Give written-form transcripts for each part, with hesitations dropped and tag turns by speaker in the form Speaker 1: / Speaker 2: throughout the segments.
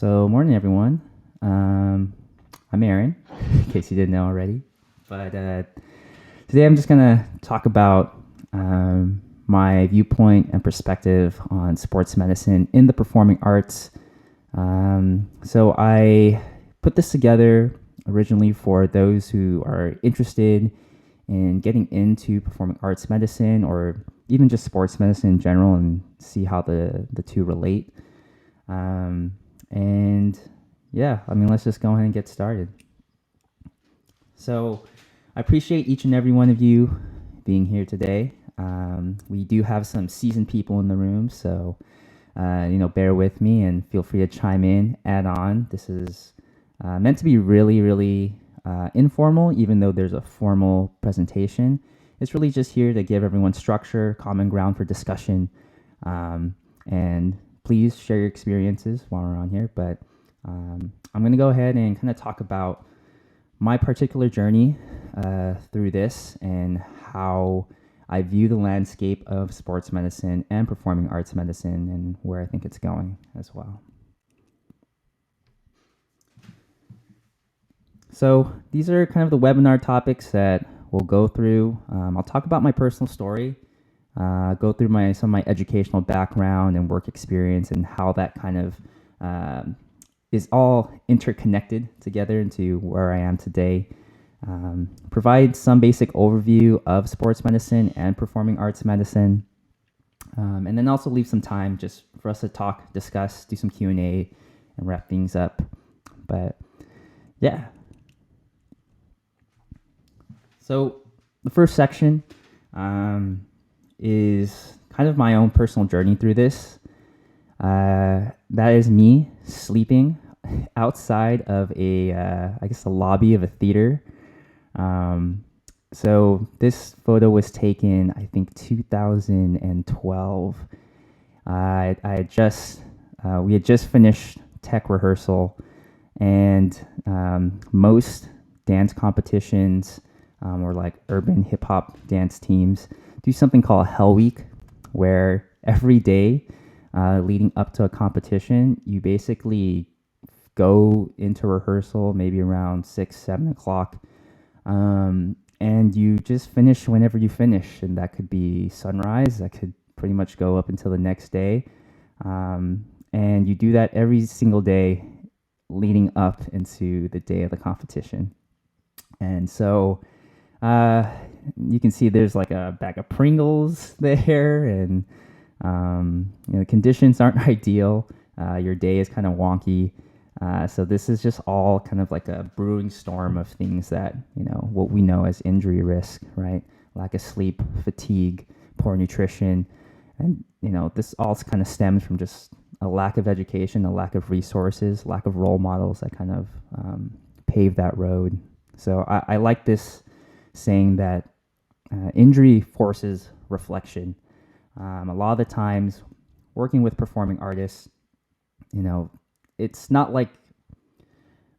Speaker 1: Morning, everyone. I'm Aaron, in case you didn't know already. But today I'm just going to talk about my viewpoint and perspective on sports medicine in the performing arts. So I put this together originally for those who are interested in getting into performing arts medicine or even just sports medicine in general and see how the two relate. And yeah, let's just go ahead and get started. So I appreciate each and every one of you being here today. We do have some seasoned people in the room, so bear with me and feel free to chime in, add on. This is meant to be really, really informal, even though there's a formal presentation. It's really just here to give everyone structure, common ground for discussion, and please share your experiences while we're on here. But I'm going to go ahead and kind of talk about my particular journey through this and how I view the landscape of sports medicine and performing arts medicine and where I think it's going as well. So these are kind of the webinar topics that we'll go through. I'll talk about my personal story, go through some of my educational background and work experience and how that kind of is all interconnected together into where I am today. Provide some basic overview of sports medicine and performing arts medicine, and then also leave some time just for us to talk, discuss, do some Q&A, and wrap things up. But yeah. So the first section is kind of my own personal journey through this. That is me sleeping outside of a lobby of a theater. So this photo was taken, I think, 2012. We had just finished tech rehearsal, and most dance competitions or like urban hip hop dance teams do something called Hell Week, where every day leading up to a competition, you basically go into rehearsal maybe around 6-7 o'clock, and you just finish whenever you finish, and that could be sunrise, that could pretty much go up until the next day, and you do that every single day leading up into the day of the competition. And so you can see there's like a bag of Pringles there, and the conditions aren't ideal. Your day is kind of wonky. So this is just all kind of like a brewing storm of things that, what we know as injury risk, right? Lack of sleep, fatigue, poor nutrition. And, this all kind of stems from just a lack of education, a lack of resources, lack of role models that kind of pave that road. So I like this saying that injury forces reflection. A lot of the times working with performing artists, it's not like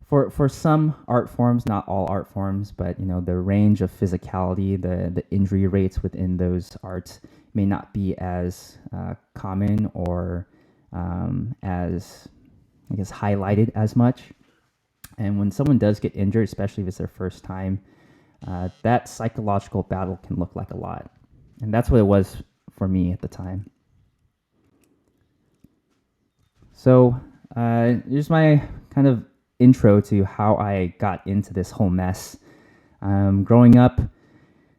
Speaker 1: for some art forms, not all art forms, but the range of physicality, the injury rates within those arts may not be as common or as, I guess, highlighted as much. And when someone does get injured, especially if it's their first time, that psychological battle can look like a lot. And that's what it was for me at the time. So here's my kind of intro to how I got into this whole mess. Growing up,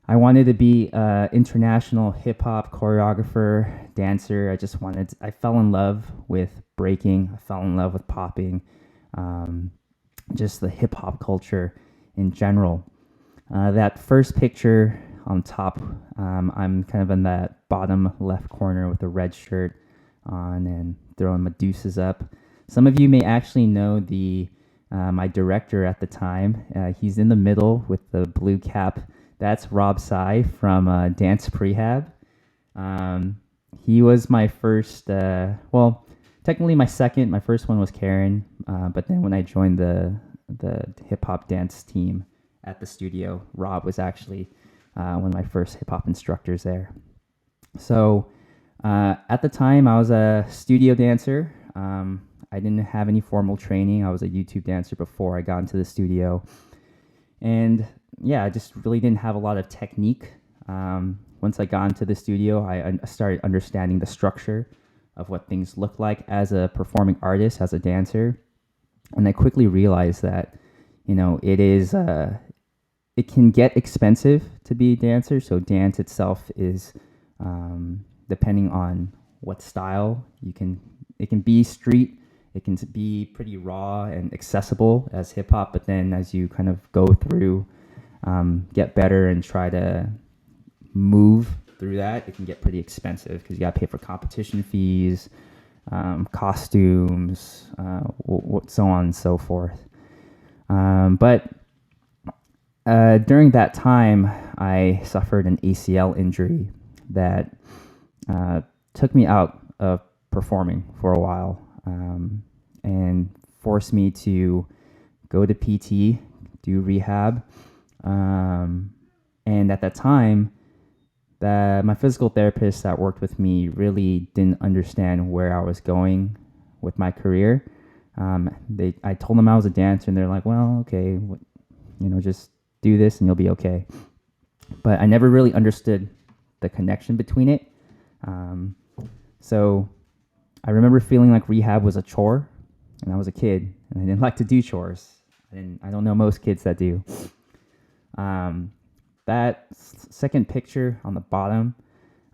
Speaker 1: I wanted to be an international hip hop choreographer, dancer. I fell in love with breaking. I fell in love with popping, just the hip hop culture in general. That first picture on top, I'm kind of in that bottom left corner with a red shirt on and throwing my deuces up. Some of you may actually know my director at the time. He's in the middle with the blue cap. That's Rob Sy from Dance Prehab. He was my first, technically my second. My first one was Karen, but then when I joined the hip hop dance team at the studio, Rob was actually one of my first hip hop instructors there. So at the time, I was a studio dancer. I didn't have any formal training. I was a YouTube dancer before I got into the studio. And yeah, I just really didn't have a lot of technique. Once I got into the studio, I started understanding the structure of what things look like as a performing artist, as a dancer. And I quickly realized that, it can get expensive to be a dancer. So dance itself is, depending on what style it can be street, it can be pretty raw and accessible as hip hop. But then as you kind of go through, get better and try to move through that, it can get pretty expensive because you got to pay for competition fees, costumes, so on and so forth. But during that time, I suffered an ACL injury that took me out of performing for a while, and forced me to go to PT, do rehab. And at that time, my physical therapist that worked with me really didn't understand where I was going with my career. I told them I was a dancer, and they're like, "Well, okay, just do this and you'll be okay." But I never really understood the connection between it. So I remember feeling like rehab was a chore, and I was a kid, and I didn't like to do chores. I don't know most kids that do. That second picture on the bottom,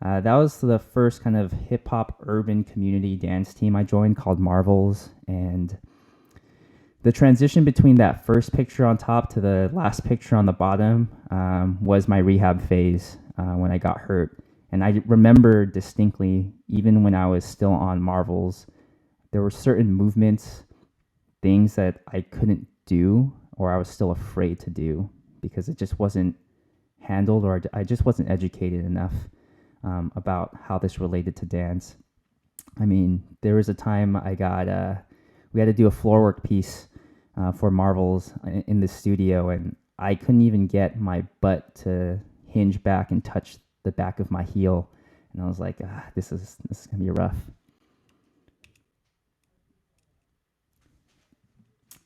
Speaker 1: that was the first kind of hip hop urban community dance team I joined called Marvels. And the transition between that first picture on top to the last picture on the bottom was my rehab phase when I got hurt. And I remember distinctly, even when I was still on Marvels, there were certain movements, things that I couldn't do, or I was still afraid to do because it just wasn't handled, or I just wasn't educated enough about how this related to dance. I mean, there was a time we had to do a floor work piece for Marvels in the studio, and I couldn't even get my butt to hinge back and touch the back of my heel. And I was like, this is gonna be rough.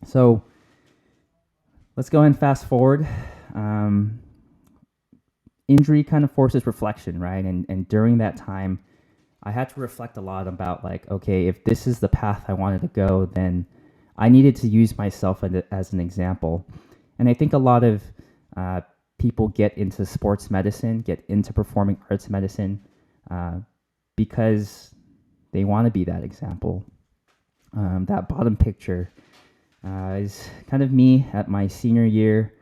Speaker 1: So let's go and fast forward. Injury kind of forces reflection, right? And during that time, I had to reflect a lot about like, okay, if this is the path I wanted to go, then I needed to use myself as an example. And I think a lot of people get into sports medicine, get into performing arts medicine because they want to be that example. That bottom picture is kind of me at my senior year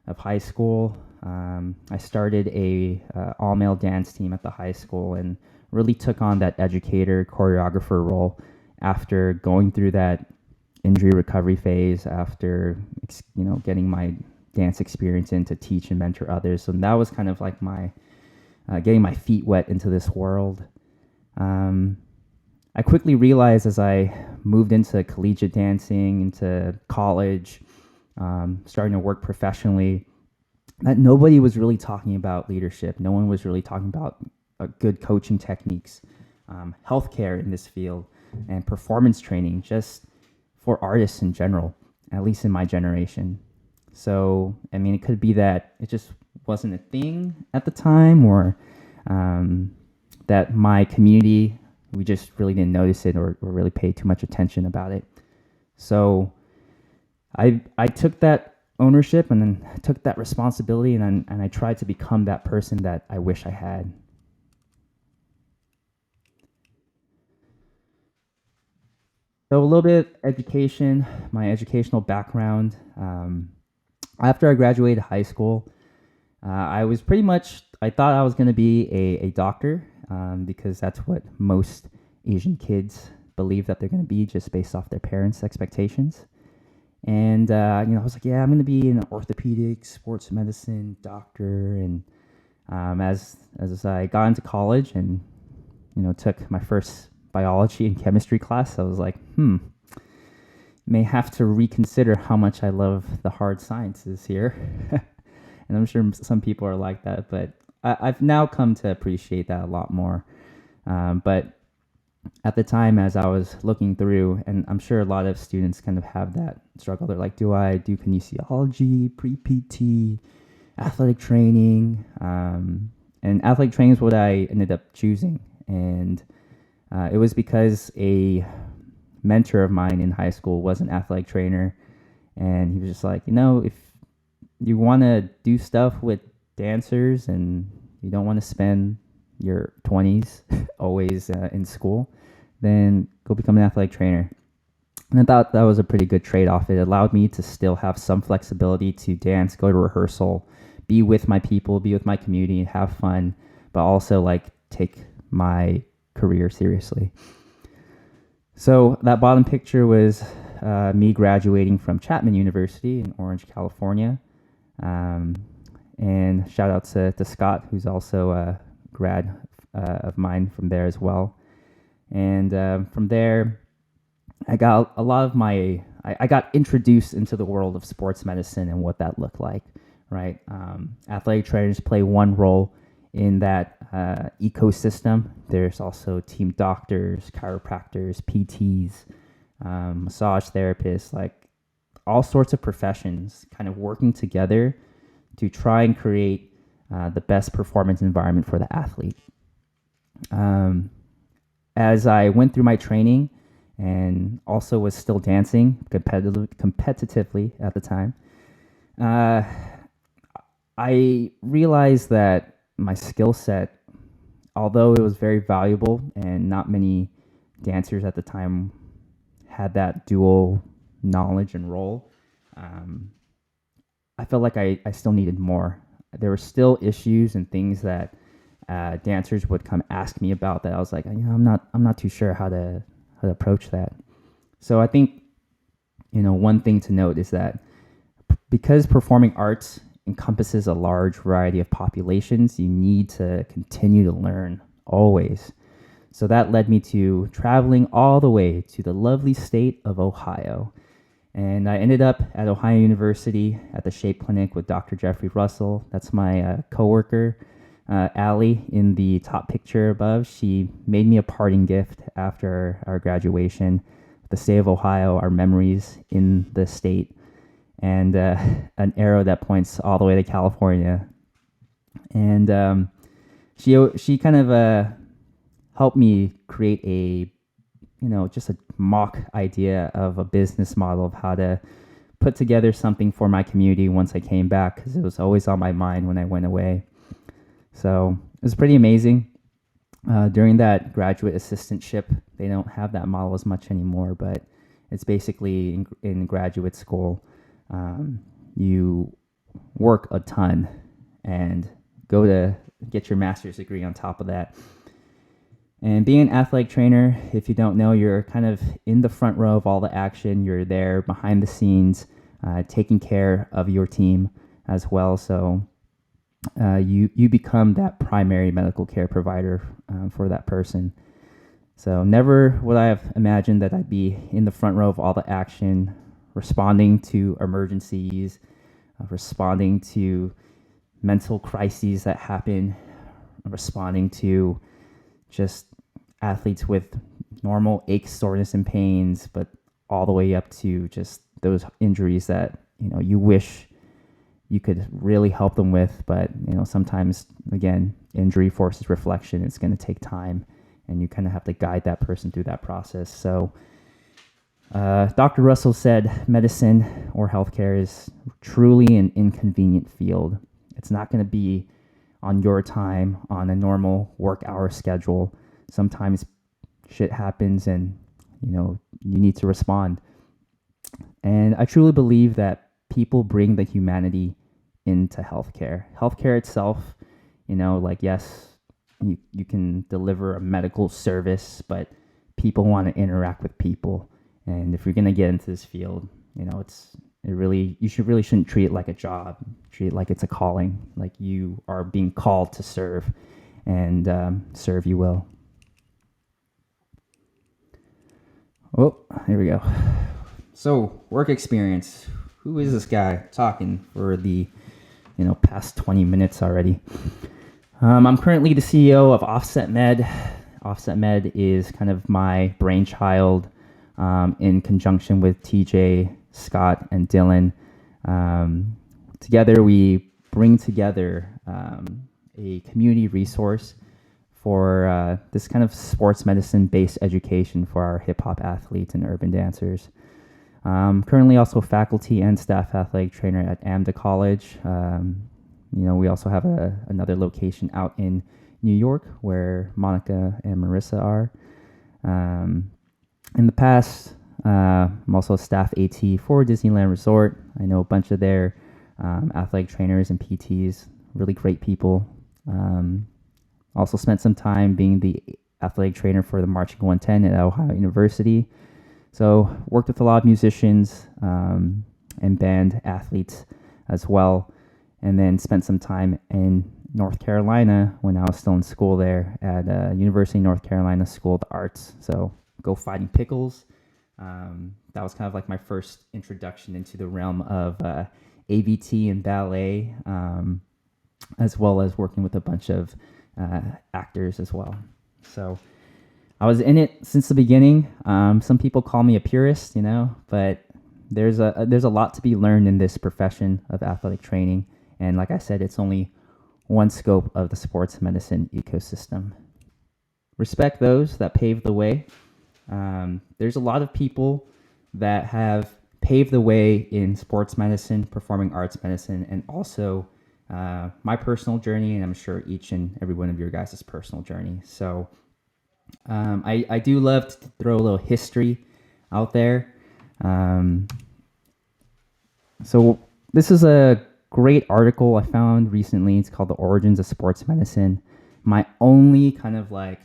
Speaker 1: of high school. I started a all-male dance team at the high school and really took on that educator, choreographer role after going through that injury recovery phase, after getting my dance experience in to teach and mentor others. So that was kind of like my getting my feet wet into this world. I quickly realized as I moved into collegiate dancing, into college, starting to work professionally, that nobody was really talking about leadership. No one was really talking about good coaching techniques, healthcare in this field, and performance training just for artists in general, at least in my generation. So, I mean, it could be that it just wasn't a thing at the time, or that my community, we just really didn't notice it or really pay too much attention about it. So I took that ownership and then took that responsibility, and I tried to become that person that I wish I had. So a little bit of education, my educational background. After I graduated high school, I thought I was going to be a doctor because that's what most Asian kids believe that they're going to be just based off their parents' expectations. And I was like, yeah, I'm going to be an orthopedic sports medicine doctor. And as I got into college and took my first biology and chemistry class, I was like, may have to reconsider how much I love the hard sciences here. And I'm sure some people are like that, but I've now come to appreciate that a lot more. But at the time, as I was looking through, and I'm sure a lot of students kind of have that struggle. They're like, do I do kinesiology, pre-PT, athletic training? And athletic training is what I ended up choosing. And it was because a mentor of mine in high school was an athletic trainer. And he was just like, if you want to do stuff with dancers and you don't want to spend your 20s always in school, then go become an athletic trainer. And I thought that was a pretty good trade-off. It allowed me to still have some flexibility to dance, go to rehearsal, be with my people, be with my community, have fun, but also like take my career seriously. So that bottom picture was me graduating from Chapman University in Orange, California. And shout out to Scott, who's also a grad of mine from there as well. And from there, I got a lot of I got introduced into the world of sports medicine and what that looked like, right? Athletic trainers play one role in that ecosystem. There's also team doctors, chiropractors, PTs, massage therapists, like all sorts of professions kind of working together to try and create the best performance environment for the athlete. As I went through my training and also was still dancing competitively at the time, I realized that my skill set, although it was very valuable and not many dancers at the time had that dual knowledge and role, I felt like I still needed more. There were still issues and things that dancers would come ask me about that I was like, I'm not too sure how to approach that. So I think, one thing to note is that because performing arts encompasses a large variety of populations, you need to continue to learn always. So that led me to traveling all the way to the lovely state of Ohio. And I ended up at Ohio University at the Shape Clinic with Dr. Jeffrey Russell. That's my coworker, Allie, in the top picture above. She made me a parting gift after our graduation. The state of Ohio, our memories in the state, and an arrow that points all the way to California. And she kind of helped me create just a mock idea of a business model of how to put together something for my community once I came back, because it was always on my mind when I went away. So it was pretty amazing. During that graduate assistantship, they don't have that model as much anymore, but it's basically in graduate school, you work a ton and go to get your master's degree on top of that. And being an athletic trainer, if you don't know, you're kind of in the front row of all the action. You're there behind the scenes, taking care of your team as well. So you become that primary medical care provider for that person. So never would I have imagined that I'd be in the front row of all the action, responding to emergencies, responding to mental crises that happen, responding to just athletes with normal aches, soreness, and pains, but all the way up to just those injuries that you wish you could really help them with, but sometimes, again, injury forces reflection. It's going to take time, and you kind of have to guide that person through that process. So Dr. Russell said medicine or healthcare is truly an inconvenient field. It's not going to be on your time on a normal work hour schedule. Sometimes shit happens and you need to respond. And I truly believe that people bring the humanity into healthcare. Healthcare itself, yes, you can deliver a medical service, but people want to interact with people. And if you're going to get into this field, you shouldn't treat it like a job. Treat it like it's a calling, like you are being called to serve, and serve you will. Oh, here we go. So, work experience. Who is this guy talking for the past 20 minutes already? I'm currently the CEO of Offset Med. Offset Med is kind of my brainchild in conjunction with TJ, Scott, and Dylan. Together, we bring together a community resource for this kind of sports medicine-based education for our hip-hop athletes and urban dancers. Currently also faculty and staff athletic trainer at AMDA College. We also have another location out in New York where Monica and Marissa are. In the past, I'm also a staff AT for Disneyland Resort. I know a bunch of their athletic trainers and PTs, really great people. Also spent some time being the athletic trainer for the Marching 110 at Ohio University. So worked with a lot of musicians and band athletes as well. And then spent some time in North Carolina when I was still in school there at University of North Carolina School of the Arts. So go fighting pickles. That was kind of like my first introduction into the realm of ABT and ballet, as well as working with a bunch of actors as well. So I was in it since the beginning. Some people call me a purist, but there's a lot to be learned in this profession of athletic training. And like I said, it's only one scope of the sports medicine ecosystem. Respect those that paved the way. There's a lot of people that have paved the way in sports medicine, performing arts medicine, and also my personal journey, and I'm sure each and every one of your guys' personal journey. So I do love to throw a little history out there. So this is a great article I found recently. It's called The Origins of Sports Medicine. My only kind of like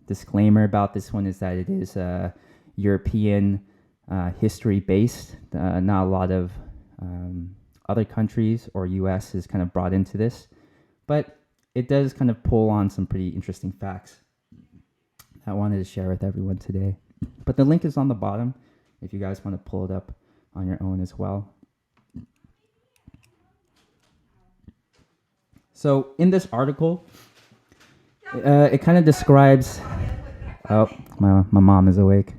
Speaker 1: disclaimer about this one is that it is European history based. Not a lot of other countries or US is kind of brought into this, but it does kind of pull on some pretty interesting facts I wanted to share with everyone today. But the link is on the bottom if you guys want to pull it up on your own as well. So in this article, it kind of describes... Oh, my mom is awake.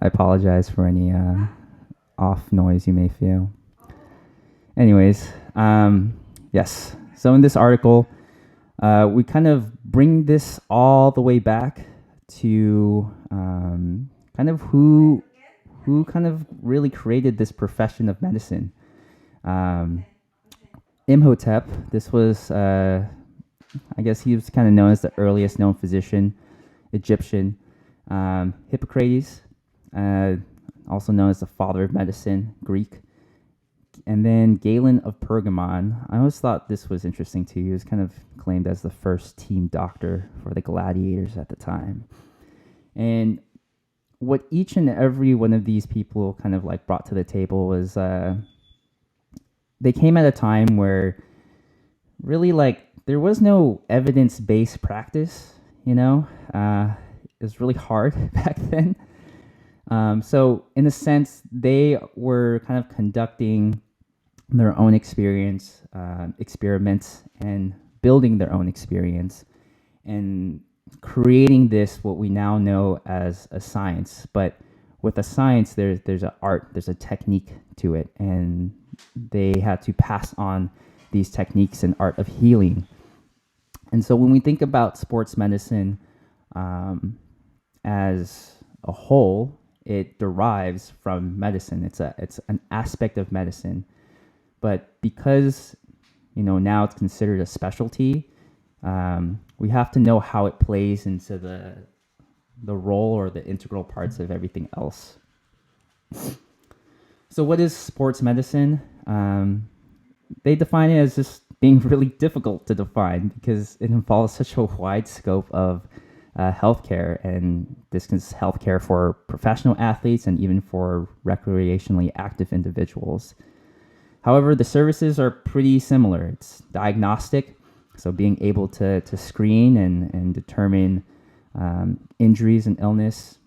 Speaker 1: I apologize for any off noise you may feel. Anyways, yes. So in this article, we kind of bring this all the way back to kind of who kind of really created this profession of medicine. Imhotep, this was, I guess he was kind of known as the earliest known physician, Egyptian. Hippocrates, also known as the father of medicine, Greek. And then Galen of Pergamon. I always thought this was interesting too. He was kind of claimed as the first team doctor for the gladiators at the time. And what each and every one of these people kind of like brought to the table was they came at a time where really like there was no evidence-based practice, it was really hard back then. So in a sense, they were kind of conducting their own experiments, and building their own experience and creating this, what we now know as a science. But with a science, there's an art, there's a technique to it, and they had to pass on these techniques and art of healing. And so when we think about sports medicine as a whole, it derives from medicine. It's an aspect of medicine, but because now it's considered a specialty, we have to know how it plays into the role or the integral parts of everything else. So what is sports medicine? They define it as just being really difficult to define because it involves such a wide scope of healthcare, and this is healthcare for professional athletes and even for recreationally active individuals. However, the services are pretty similar. It's diagnostic, so being able to screen and determine injuries and illness.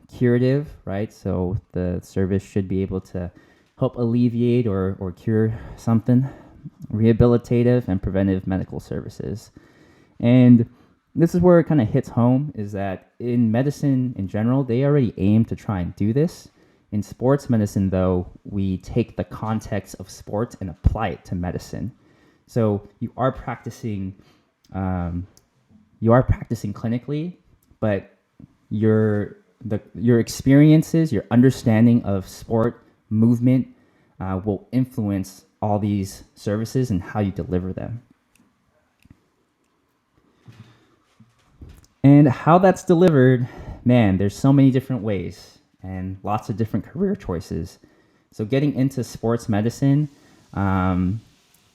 Speaker 1: Curative, right? So the service should be able to help alleviate or cure something. Rehabilitative and preventive medical services. And this is where it kind of hits home, is that in medicine in general, they already aim to try and do this. In sports medicine, though, we take the context of sports and apply it to medicine. So you are practicing clinically, but your experiences, your understanding of sport movement will influence all these services and how you deliver them. And how that's delivered, man, there's so many different ways and lots of different career choices. So getting into sports medicine,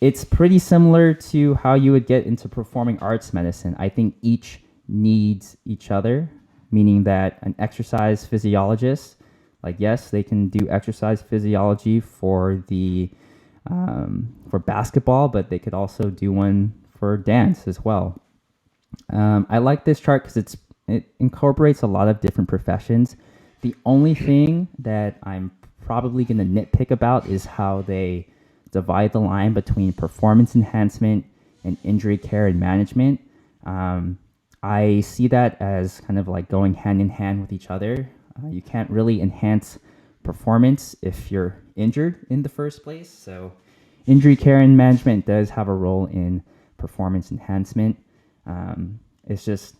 Speaker 1: it's pretty similar to how you would get into performing arts medicine. I think each needs each other, meaning that an exercise physiologist, like yes, they can do exercise physiology for basketball, but they could also do one for dance as well. I like this chart because it incorporates a lot of different professions. The only thing that I'm probably going to nitpick about is how they divide the line between performance enhancement and injury care and management. I see that as kind of like going hand in hand with each other. You can't really enhance performance if you're injured in the first place. So injury care and management does have a role in performance enhancement. It's just,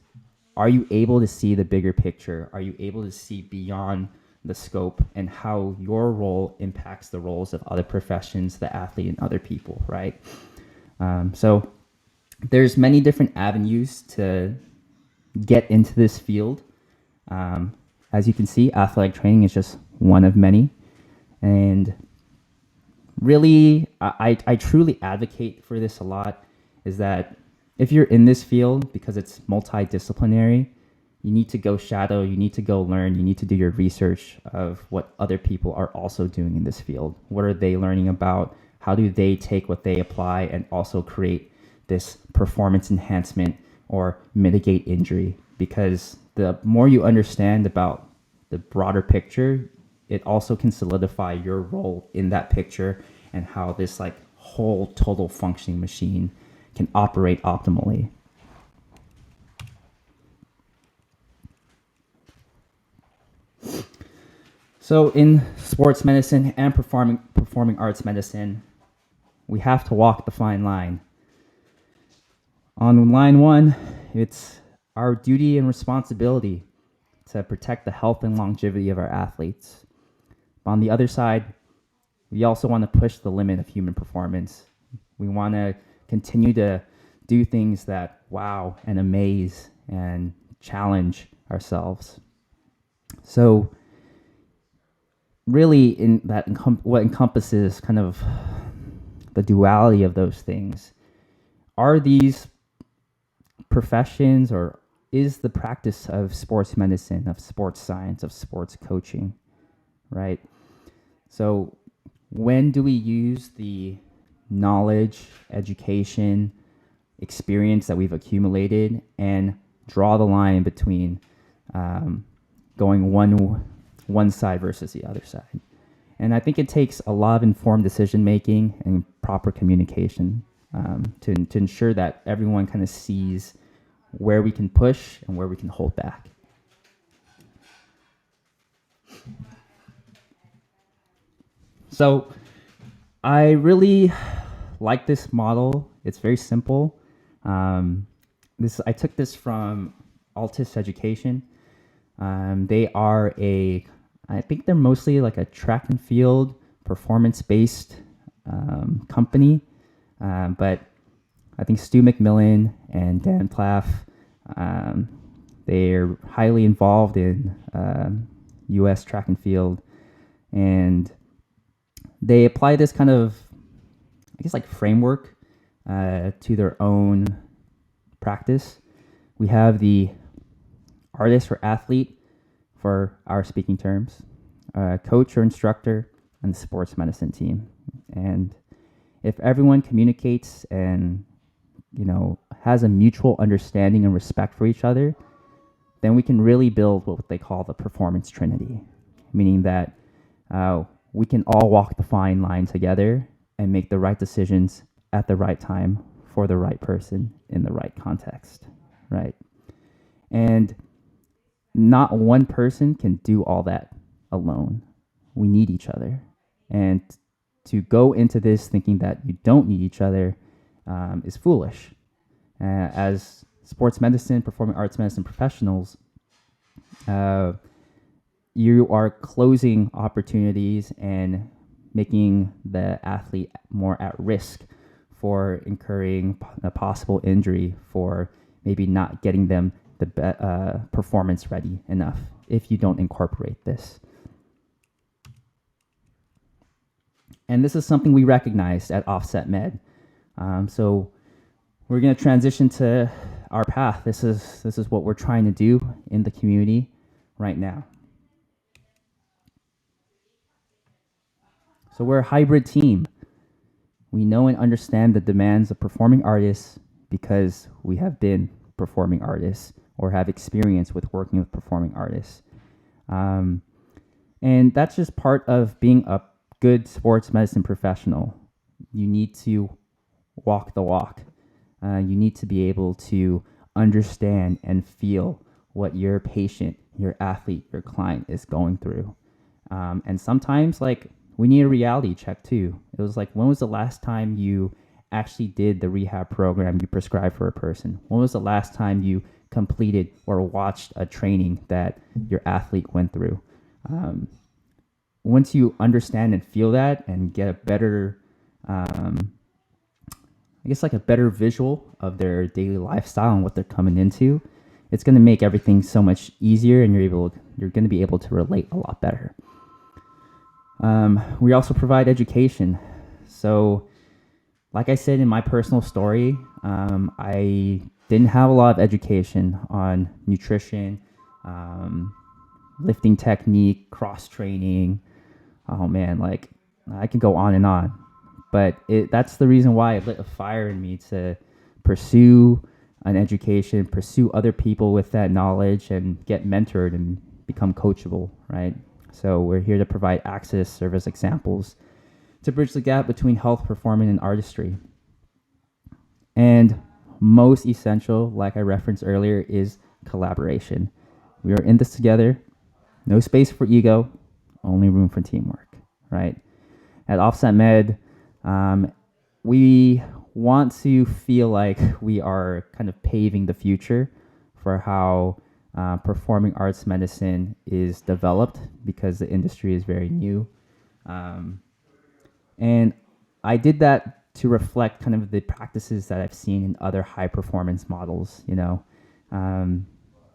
Speaker 1: are you able to see the bigger picture? Are you able to see beyond the scope and how your role impacts the roles of other professions, the athlete, and other people, right? So there's many different avenues to get into this field. As you can see, athletic training is just one of many. And really, I truly advocate for this a lot, is that if you're in this field, because it's multidisciplinary, you need to go shadow, you need to go learn, you need to do your research of what other people are also doing in this field. What are they learning about? How do they take what they apply and also create this performance enhancement or mitigate injury? Because the more you understand about the broader picture, it also can solidify your role in that picture and how this like whole total functioning machine can operate optimally. So in sports medicine and performing arts medicine, we have to walk the fine line. On line one, it's our duty and responsibility to protect the health and longevity of our athletes. But on the other side, we also want to push the limit of human performance. We want to continue to do things that wow and amaze and challenge ourselves. So really in that what encompasses kind of the duality of those things are these professions, or is the practice of sports medicine, of sports science, of sports coaching, right? So when do we use the knowledge, education, experience that we've accumulated and draw the line between going one side versus the other side? And I think it takes a lot of informed decision making and proper communication to ensure that everyone kind of sees where we can push and where we can hold back. So I really like this model. It's very simple. I took this from ALTIS Education. I think they're mostly like a track and field performance-based company, but I think Stu McMillan and Dan Plaff, they're highly involved in U.S. track and field, and they apply this kind of, I guess, like framework to their own practice. We have the artist or athlete for our speaking terms, coach or instructor, and the sports medicine team. And if everyone communicates and has a mutual understanding and respect for each other, then we can really build what they call the performance trinity, meaning that we can all walk the fine line together and make the right decisions at the right time for for the right person in the right context, right? And not one person can do all that alone. We need each other. And to go into this thinking that you don't need each other is foolish. As sports medicine, performing arts medicine professionals, you are closing opportunities and making the athlete more at risk for incurring a possible injury, for maybe not getting them the performance ready enough if you don't incorporate this. And this is something we recognized at Offset Med. So we're going to transition to our path. This is what we're trying to do in the community right now. So we're a hybrid team. We know and understand the demands of performing artists because we have been performing artists or have experience with working with performing artists. And that's just part of being a good sports medicine professional. You need to walk the walk. You need to be able to understand and feel what your patient, your athlete, your client is going through. And sometimes, like, we need a reality check too. It was like, when was the last time you actually did the rehab program you prescribed for a person? When was the last time you completed or watched a training that your athlete went through? Once you understand and feel that and get a better, I guess, like a better visual of their daily lifestyle and what they're coming into, it's going to make everything so much easier, and you're going to be able to relate a lot better. We also provide education. So, like I said in my personal story, I didn't have a lot of education on nutrition, lifting technique, cross training. Oh man, like, I could go on and on. But that's the reason why it lit a fire in me to pursue an education, pursue other people with that knowledge, and get mentored and become coachable, right? So we're here to provide access, serve as examples to bridge the gap between health, performance, and artistry. And most essential, like I referenced earlier, is collaboration. We are in this together. No space for ego, only room for teamwork, right? At Offset Med, we want to feel like we are kind of paving the future for how performing arts medicine is developed, because the industry is very new. And I did that to reflect kind of the practices that I've seen in other high performance models, you know.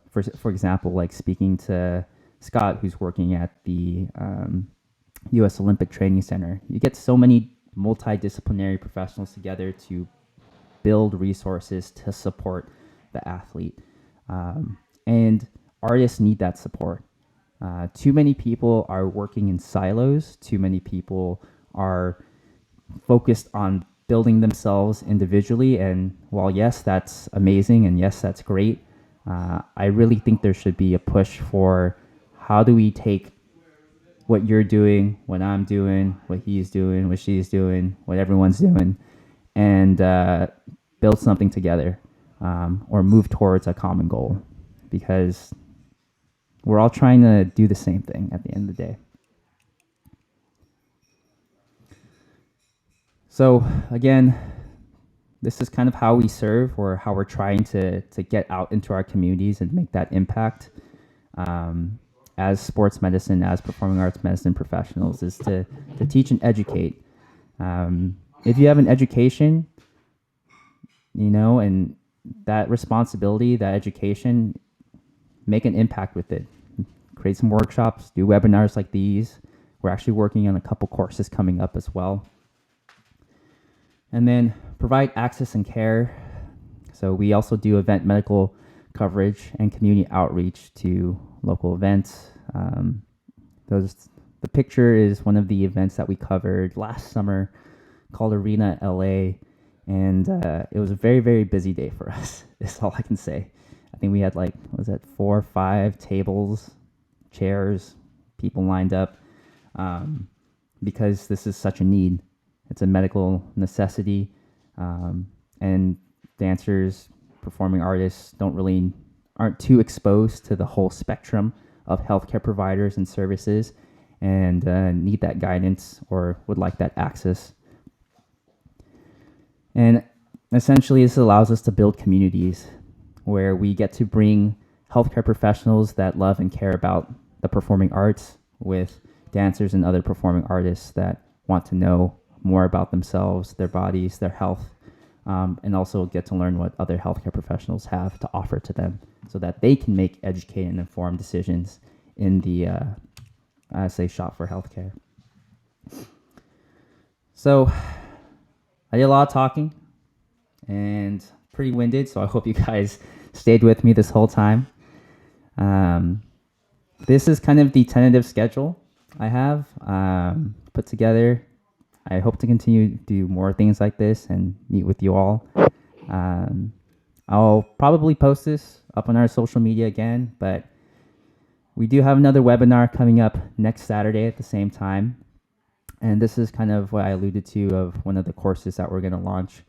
Speaker 1: For example, like speaking to Scott, who's working at the U.S. Olympic Training Center, you get so many multidisciplinary professionals together to build resources to support the athlete. And artists need that support. Too many people are working in silos. Too many people are focused on building themselves individually. And while, yes, that's amazing, and yes, that's great, I really think there should be a push for how do we take what you're doing, what I'm doing, what he's doing, what she's doing, what everyone's doing, and build something together, or move towards a common goal, because we're all trying to do the same thing at the end of the day. So again, this is kind of how we serve, or how we're trying to get out into our communities and make that impact. As sports medicine, as performing arts medicine professionals, is to teach and educate. If you have an education, you know, and that responsibility, that education, make an impact with it. Create some workshops, do webinars like these. We're actually working on a couple courses coming up as well. And then provide access and care. So we also do event medical coverage and community outreach to local events. The picture is one of the events that we covered last summer, called Arena LA, and it was a very, very busy day for us. Is all I can say. I think we had, like, what was that, 4 or 5 tables, chairs, people lined up, because this is such a need. It's a medical necessity. and dancers, performing artists aren't too exposed to the whole spectrum of healthcare providers and services, and need that guidance or would like that access. And essentially, this allows us to build communities where we get to bring healthcare professionals that love and care about the performing arts with dancers and other performing artists that want to know more about themselves, their bodies, their health, and also get to learn what other healthcare professionals have to offer to them so that they can make educated and informed decisions in the, say, shop for healthcare. So I did a lot of talking and pretty winded, so I hope you guys stayed with me this whole time. This is kind of the tentative schedule I have put together. I hope to continue to do more things like this and meet with you all. I'll probably post this up on our social media again, but we do have another webinar coming up next Saturday at the same time. And this is kind of what I alluded to of one of the courses that we're going to launch.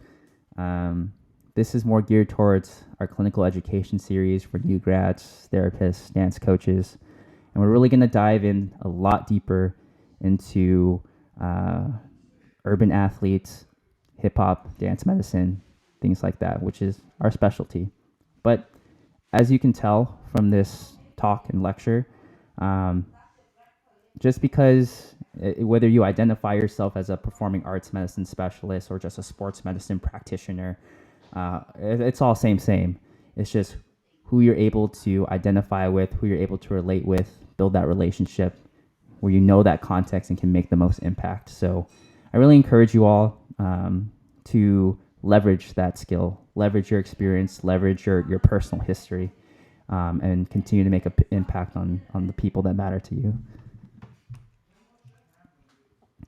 Speaker 1: This is more geared towards our clinical education series for new grads, therapists, dance coaches. And we're really going to dive in a lot deeper into urban athletes, hip hop, dance medicine, things like that, which is our specialty. But as you can tell from this talk and lecture, just because whether you identify yourself as a performing arts medicine specialist or just a sports medicine practitioner, it's all same. It's just who you're able to identify with, who you're able to relate with, build that relationship where you know that context and can make the most impact. So I really encourage you all to leverage that skill, leverage your experience, leverage your personal history, and continue to make an impact on the people that matter to you.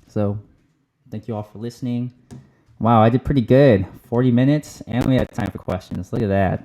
Speaker 1: So thank you all for listening. Wow, I did pretty good. 40 minutes, and we had time for questions. Look at that.